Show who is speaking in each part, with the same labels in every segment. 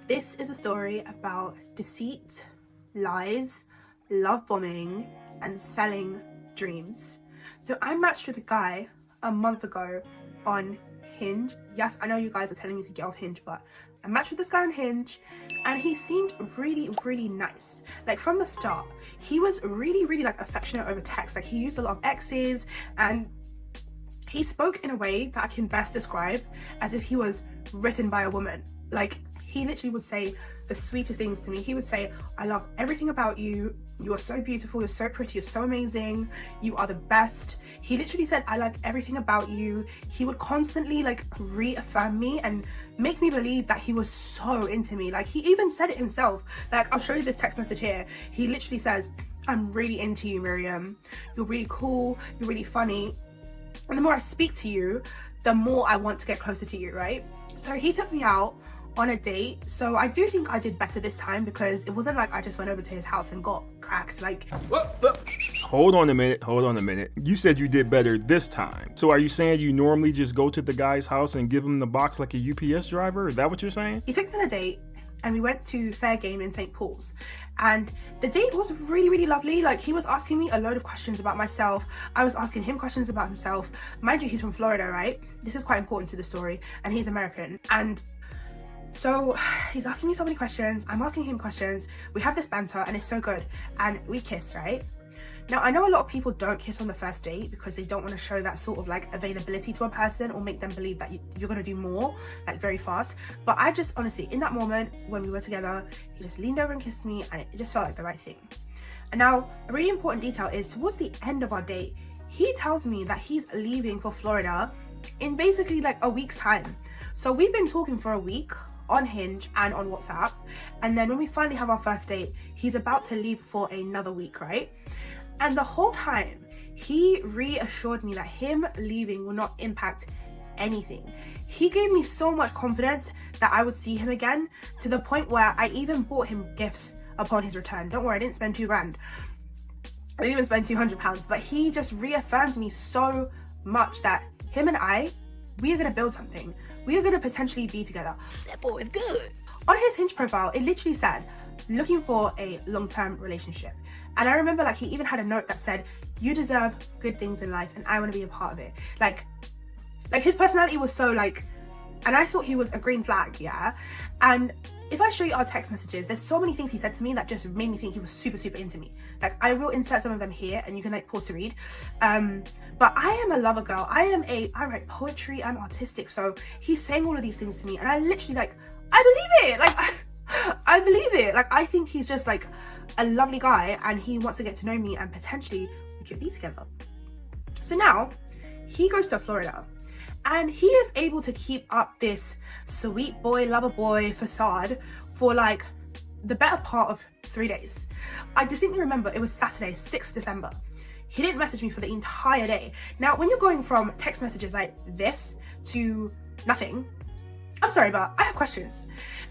Speaker 1: This is a story about deceit, lies, love bombing, and selling dreams. So I matched with a guy a month ago on Hinge. Yes, I know you guys are telling me to get off Hinge, but I matched with this guy on Hinge and he seemed really nice. Like from the start, he was really like affectionate over text. Like he used a lot of X's and he spoke in a way that I can best describe as if he was written by a woman. Like he literally would say the sweetest things to me. He would say, I love everything about you. You are so beautiful. You're so pretty. You're so amazing. You are the best. He literally said, I like everything about you. He would constantly like reaffirm me and make me believe that he was so into me. Like he even said it himself. Like I'll show you this text message here. He literally says, I'm really into you, Miriam. You're really cool. You're really funny. And the more I speak to you, the more I want to get closer to you, right? So he took me out on a date. So I do think I did better this time because it wasn't like I just went over to his house and got cracked. Like,
Speaker 2: Hold on a minute. You said you did better this time. So are you saying you normally just go to the guy's house and give him the box like a UPS driver? Is that what you're saying?
Speaker 1: he took me on a date and we went to Fair Game in St. Paul's. And the date was really lovely. Like he was asking me a load of questions about myself. I was asking him questions about himself. Mind you, he's from Florida, right? This is quite important to the story. And he's American. And so he's asking me so many questions. I'm asking him questions. We have this banter and it's so good. And we kissed, right? Now, I know a lot of people don't kiss on the first date because they don't want to show that sort of like availability to a person or make them believe that you're going to do more like very fast. But I just honestly, in that moment when we were together, he just leaned over and kissed me and it just felt like the right thing. And now a really important detail is towards the end of our date, he tells me that he's leaving for Florida in basically like a week's time. So we've been talking for a week on Hinge and on WhatsApp. And then when we finally have our first date, he's about to leave for another week, right? And the whole time, he reassured me that him leaving will not impact anything. He gave me so much confidence that I would see him again, to the point where I even bought him gifts upon his return. Don't worry, I didn't spend $2,000. I didn't even spend £200, but he just reaffirmed me so much that him and we are gonna build something. We are gonna potentially be together.
Speaker 3: That boy is good.
Speaker 1: On his Hinge profile, it literally said, looking for a long-term relationship. And I remember like he even had a note that said, you deserve good things in life and I want to be a part of it. Like his personality was so like, and I thought he was a green flag, yeah? And if I show you our text messages, there's so many things he said to me that just made me think he was super into me. Like I will insert some of them here and you can like pause to read. But I am a lover girl. I write poetry, I'm artistic. So he's saying all of these things to me and I literally like, I believe it. Like I believe it. Like I think he's just like a lovely guy and he wants to get to know me and potentially we could be together. So now he goes to Florida and he is able to keep up this sweet boy, lover boy facade for like the better part of 3 days. I distinctly remember it was Saturday, 6th December. He didn't message me for the entire day. Now, when you're going from text messages like this to nothing, I'm sorry, but I have questions.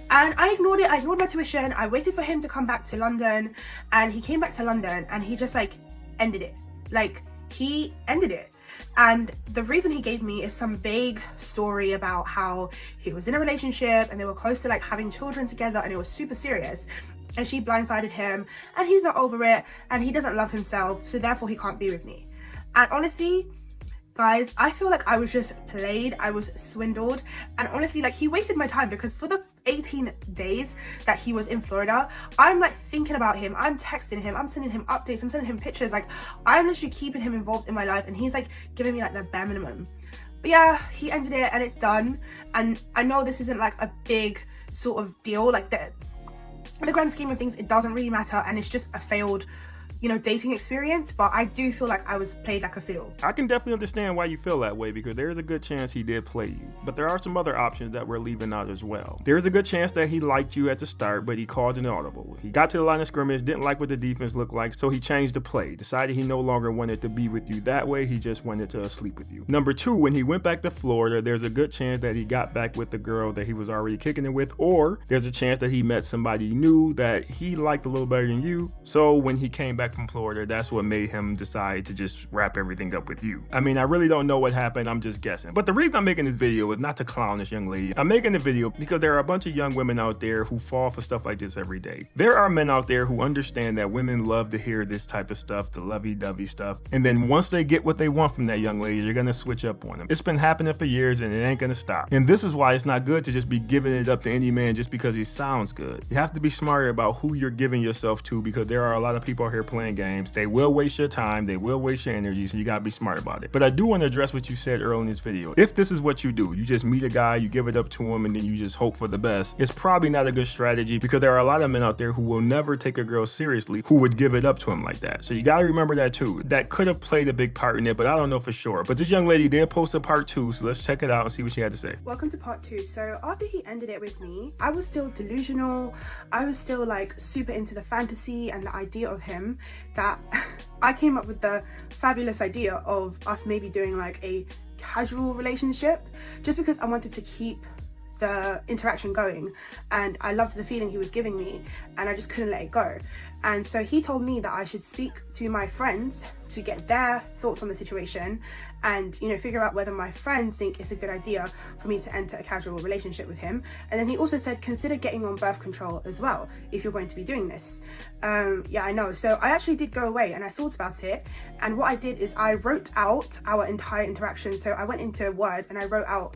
Speaker 1: And I ignored it. I ignored my tuition. I waited for him to come back to London and he came back to London and he just like ended it. Like he ended it. And the reason he gave me is some vague story about how he was in a relationship and they were close to like having children together and it was super serious. And she blindsided him and he's not over it and he doesn't love himself. So therefore he can't be with me. And honestly, guys, I feel like I was just played, I was swindled, and honestly, like he wasted my time because for the 18 days that he was in Florida, I'm like thinking about him, I'm texting him, I'm sending him updates, I'm sending him pictures, like I'm literally keeping him involved in my life and he's like giving me like the bare minimum. But yeah, he ended it and it's done. And I know this isn't like a big sort of deal, like that in the grand scheme of things, it doesn't really matter and it's just a failed dating experience, but I do feel like I was played like a fiddle.
Speaker 2: I can definitely understand why you feel that way because there is a good chance he did play you. But there are some other options that we're leaving out as well. There is a good chance that he liked you at the start, but he called an audible. He got to the line of scrimmage, didn't like what the defense looked like, so he changed the play. Decided he no longer wanted to be with you that way, he just wanted to sleep with you. Number two, when he went back to Florida, there's a good chance that he got back with the girl that he was already kicking it with, or there's a chance that he met somebody new that he liked a little better than you. So when he came back from Florida, that's what made him decide to just wrap everything up with you. I mean, I really don't know what happened. I'm just guessing. But the reason I'm making this video is not to clown this young lady. I'm making the video because there are a bunch of young women out there who fall for stuff like this every day. There are men out there who understand that women love to hear this type of stuff, the lovey-dovey stuff. And then once they get what they want from that young lady, they're going to switch up on them. It's been happening for years and it ain't going to stop. And this is why it's not good to just be giving it up to any man just because he sounds good. You have to be smarter about who you're giving yourself to, because there are a lot of people out here playing games. They will waste your time. They will waste your energy. So you got to be smart about it. But I do want to address what you said earlier in this video. If this is what you do, you just meet a guy, you give it up to him, and then you just hope for the best, it's probably not a good strategy, because there are a lot of men out there who will never take a girl seriously who would give it up to him like that. So you got to remember that too. That could have played a big part in it, but I don't know for sure. But this young lady did post a part 2, so let's check it out and see what she had to say.
Speaker 1: Welcome to part 2. So after he ended it with me, I was still delusional. I was still like super into the fantasy and the idea of him, that I came up with the fabulous idea of us maybe doing like a casual relationship, just because I wanted to keep the interaction going, and I loved the feeling he was giving me, and I just couldn't let it go. And so he told me that I should speak to my friends to get their thoughts on the situation, and, you know, figure out whether my friends think it's a good idea for me to enter a casual relationship with him. And then he also said, consider getting on birth control as well if you're going to be doing this. Yeah, I know. So I actually did go away and I thought about it, and what I did is I wrote out our entire interaction. So I went into Word and I wrote out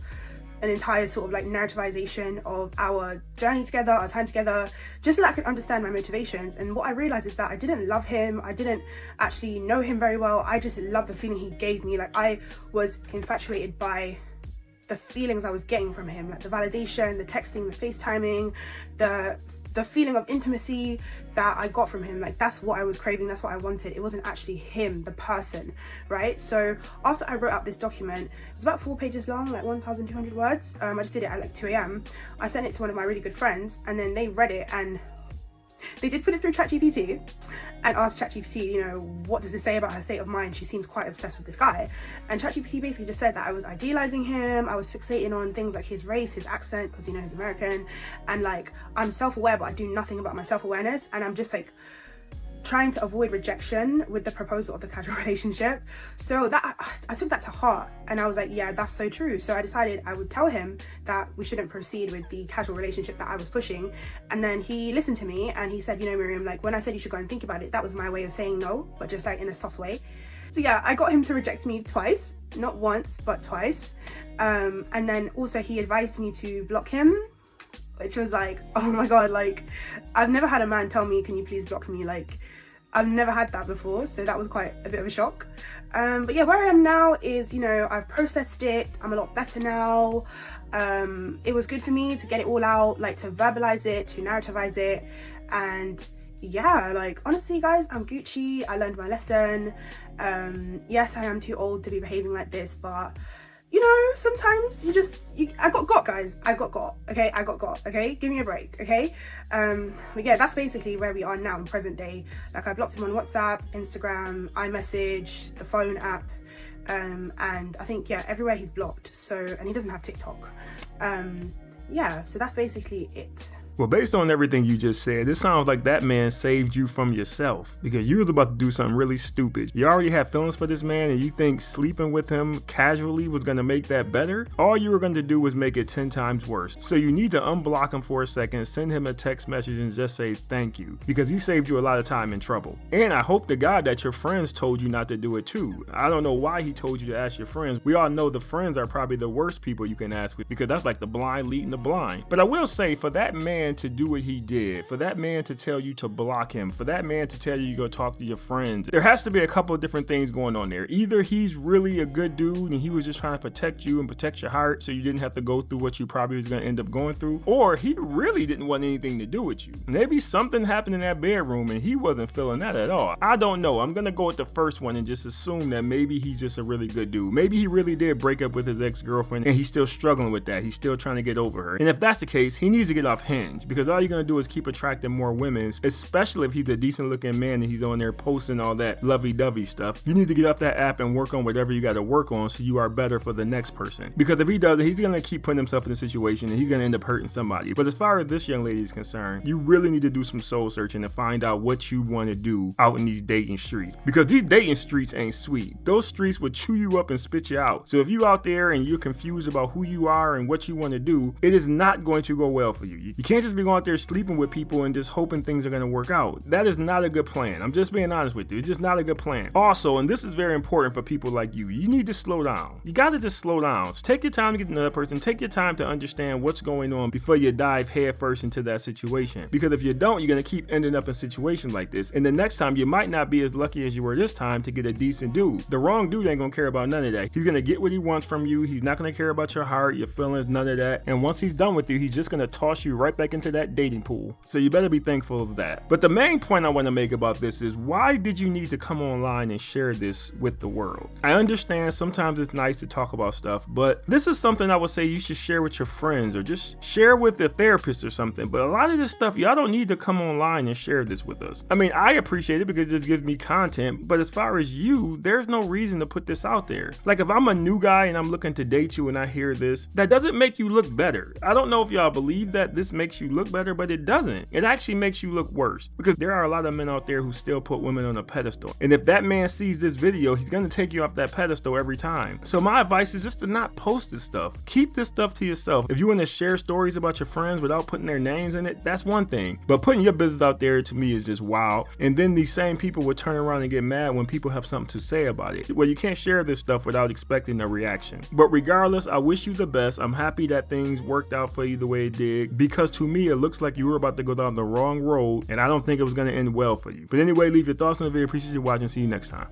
Speaker 1: an entire sort of like narrativization of our journey together, our time together, just so that I could understand my motivations. And what I realized is that I didn't love him. I didn't actually know him very well. I just loved the feeling he gave me. Like, I was infatuated by the feelings I was getting from him, like the validation, the texting, the FaceTiming, the feeling of intimacy that I got from him. Like, that's what I was craving, that's what I wanted. It wasn't actually him, the person, right? So after I wrote out this document, it's about 4 pages long, like 1,200 words. I just did it at like 2 a.m. I sent it to one of my really good friends, and then they read it, and they did put it through ChatGPT and asked ChatGPT, you know, what does this say about her state of mind? She seems quite obsessed with this guy. And ChatGPT basically just said that I was idealizing him, I was fixating on things like his race, his accent, because, you know, he's American, and like, I'm self-aware, but I do nothing about my self-awareness, and I'm just like trying to avoid rejection with the proposal of the casual relationship. So that, I took that to heart, and I was like, yeah, that's so true. So I decided I would tell him that we shouldn't proceed with the casual relationship that I was pushing. And then he listened to me and he said, you know, Miriam, like, when I said you should go and think about it, that was my way of saying no, but just like in a soft way. So yeah, I got him to reject me twice, not once, but twice. And then also he advised me to block him, which was like, oh my God, like, I've never had a man tell me, can you please block me? Like, I've never had that before, so that was quite a bit of a shock. But yeah, where I am now is, you know, I've processed it, I'm a lot better now. It was good for me to get it all out, like to verbalize it, to narrativize it, and yeah, like, honestly guys, I'm Gucci, I learned my lesson. Yes, I am too old to be behaving like this, but you know, sometimes I got guys, I got okay, okay, give me a break, okay? But yeah, that's basically where we are now in present day. Like, I blocked him on WhatsApp, Instagram, iMessage, the phone app, and I think, yeah, everywhere he's blocked. So, and he doesn't have TikTok. Yeah, so that's basically it.
Speaker 2: Well, based on everything you just said, it sounds like that man saved you from yourself, because you was about to do something really stupid. You already had feelings for this man, and you think sleeping with him casually was going to make that better? All you were going to do was make it 10 times worse. So you need to unblock him for a second, send him a text message, and just say thank you, because he saved you a lot of time and trouble. And I hope to God that your friends told you not to do it too. I don't know why he told you to ask your friends. We all know the friends are probably the worst people you can ask with, because that's like the blind leading the blind. But I will say, for that man to do what he did, for that man to tell you to block him, for that man to tell you go talk to your friends, there has to be a couple of different things going on there. Either he's really a good dude and he was just trying to protect you and protect your heart so you didn't have to go through what you probably was going to end up going through, or he really didn't want anything to do with you. Maybe something happened in that bedroom and he wasn't feeling that at all. I don't know. I'm gonna go with the first one and just assume that maybe he's just a really good dude. Maybe he really did break up with his ex-girlfriend and he's still struggling with that. He's still trying to get over her. And if that's the case, he needs to get off Hinge. Hinge, because all you're gonna do is keep attracting more women, especially if he's a decent looking man and he's on there posting all that lovey-dovey stuff. You need to get off that app and work on whatever you gotta work on so you are better for the next person. Because if he does it, he's gonna keep putting himself in a situation and he's gonna end up hurting somebody. But as far as this young lady is concerned, you really need to do some soul searching to find out what you want to do out in these dating streets. Because these dating streets ain't sweet. Those streets will chew you up and spit you out. So if you out there and you're confused about who you are and what you want to do, it is not going to go well for you. You can't just be going out there sleeping with people and just hoping things are going to work out. That is not a good plan. I'm just being honest with you. It's just not a good plan. Also, and this is very important for people like you need to slow down. You got to just slow down. So take your time to get to know that person. Take your time to understand what's going on before you dive headfirst into that situation. Because if you don't, you're going to keep ending up in situations like this. And the next time, you might not be as lucky as you were this time to get a decent dude. The wrong dude ain't going to care about none of that. He's going to get what he wants from you. He's not going to care about your heart, your feelings, none of that. And once he's done with you, he's just going to toss you right back into that dating pool. So you better be thankful of that. But the main point I want to make about this is, why did you need to come online and share this with the world? I understand sometimes it's nice to talk about stuff, but this is something I would say you should share with your friends or just share with a therapist or something. But a lot of this stuff, y'all don't need to come online and share this with us. I mean, I appreciate it because it just gives me content, but as far as you, there's no reason to put this out there. Like, if I'm a new guy and I'm looking to date you and I hear this, that doesn't make you look better. I don't know if y'all believe that this makes you look better, but it doesn't. It actually makes you look worse, because there are a lot of men out there who still put women on a pedestal. And if that man sees this video, he's gonna take you off that pedestal every time. So my advice is just to not post this stuff. Keep this stuff to yourself. If you want to share stories about your friends without putting their names in it, that's one thing. But putting your business out there, to me, is just wild. And then these same people would turn around and get mad when people have something to say about it. Well, you can't share this stuff without expecting a reaction. But regardless, I wish you the best. I'm happy that things worked out for you the way it did, because to me, it looks like you were about to go down the wrong road, and I don't think it was going to end well for you. But anyway, leave your thoughts on the video. Appreciate you watching. See you next time.